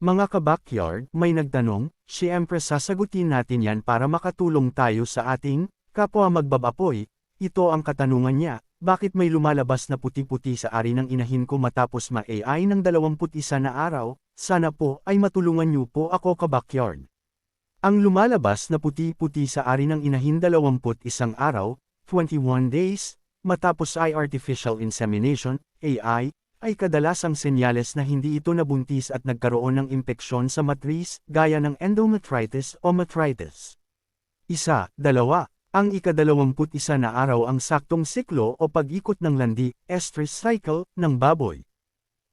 Mga ka-backyard, may nagtanong, siyempre sasagutin natin yan para makatulong tayo sa ating kapwa magbabapoy. Ito ang katanungan niya, bakit may lumalabas na puti-puti sa ari ng inahin ko matapos ma-AI ng 21 na araw? Sana po ay matulungan niyo po ako ka-backyard. Ang lumalabas na puti-puti sa ari ng inahin 21 araw, 21 days, matapos ay artificial insemination, AI, ay kadalasang senyales na hindi ito nabuntis at nagkaroon ng impeksyon sa matris, gaya ng endometritis o matritis. 1, 2. Ang ika-21 na araw ang saktong siklo o pag-ikot ng landi, estrus cycle, ng baboy.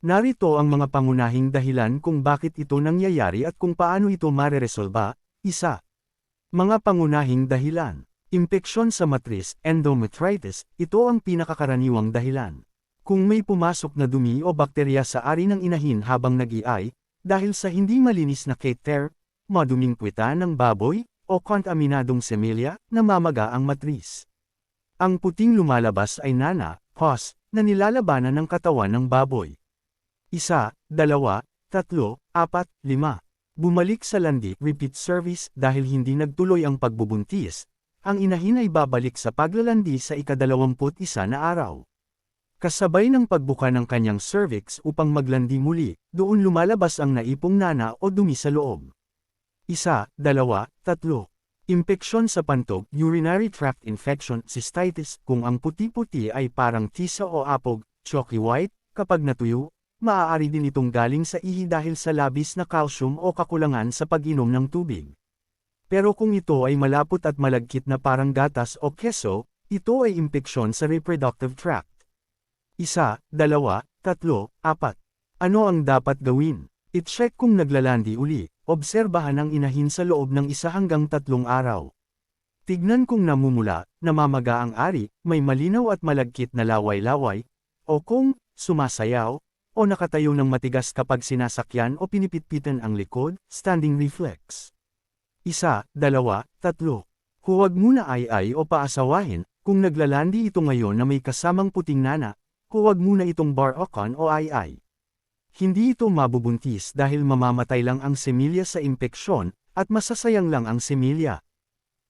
Narito ang mga pangunahing dahilan kung bakit ito nangyayari at kung paano ito mareresolba. 1. Mga pangunahing dahilan. Impeksyon sa matris, endometritis, ito ang pinakakaraniwang dahilan. Kung may pumasok na dumi o bakterya sa ari ng inahin habang nag-iay, dahil sa hindi malinis na catheter, maduming puweta ng baboy, o kontaminadong semilya, namamaga ang matris. Ang puting lumalabas ay nana, pus, na nilalabanan ng katawan ng baboy. 1, 2, 3, 4, 5. Bumalik sa landi, repeat service, dahil hindi nagtuloy ang pagbubuntis, ang inahin ay babalik sa paglalandi sa ika-21 na araw. Kasabay ng pagbuka ng kanyang cervix upang maglandi muli, doon lumalabas ang naipong nana o dumi sa loob. 1, 2, 3. Impeksyon sa pantog, urinary tract infection, cystitis, kung ang puti-puti ay parang tisa o apog, chalky white, kapag natuyo, maaari din itong galing sa ihi dahil sa labis na calcium o kakulangan sa pag-inom ng tubig. Pero kung ito ay malapot at malagkit na parang gatas o keso, ito ay impeksyon sa reproductive tract. 1, 2, 3, 4. Ano ang dapat gawin? I-check kung naglalandi uli. Obserbahan ang inahin sa loob ng 1 hanggang 3 araw. Tignan kung namumula, namamaga ang ari, may malinaw at malagkit na laway-laway, o kung sumasayaw, o nakatayo ng matigas kapag sinasakyan o pinipitpitan ang likod, standing reflex. 1, 2, 3. Huwag muna ay o paasawahin, kung naglalandi ito ngayon na may kasamang puting nana, huwag muna itong bar-o-con o ay. Hindi ito mabubuntis dahil mamamatay lang ang semilya sa impeksyon, at masasayang lang ang semilya.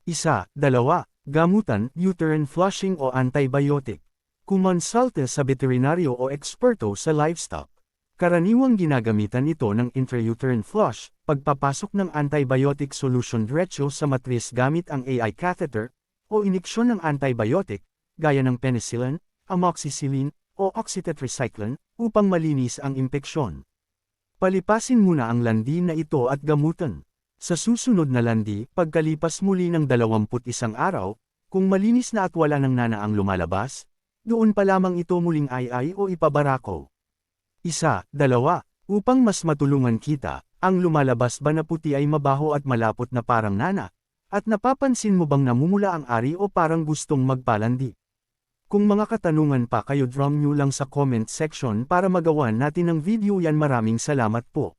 1, 2. Gamutan, uterine flushing o antibiotic. Kumonsulta sa veterinaryo o eksperto sa livestock. Karaniwang ginagamitan ito ng intrauterine flush, pagpapasok ng antibiotic solution diretso sa matris gamit ang AI catheter, o iniksyon ng antibiotic, gaya ng penicillin, amoxicillin, o oxytetracycline, upang malinis ang impeksyon. Palipasin muna ang landi na ito at gamutan. Sa susunod na landi, pagkalipas muli ng 21 araw, kung malinis na at wala ng nana ang lumalabas, doon pa lamang ito muling ay o ipabarako. 1, 2. Upang mas matulungan kita, ang lumalabas ba na puti ay mabaho at malapot na parang nana? At napapansin mo bang namumula ang ari o parang gustong magpalandi? Kung mga katanungan pa kayo, drum nyo lang sa comment section para magawan natin ng video yan. Maraming salamat po.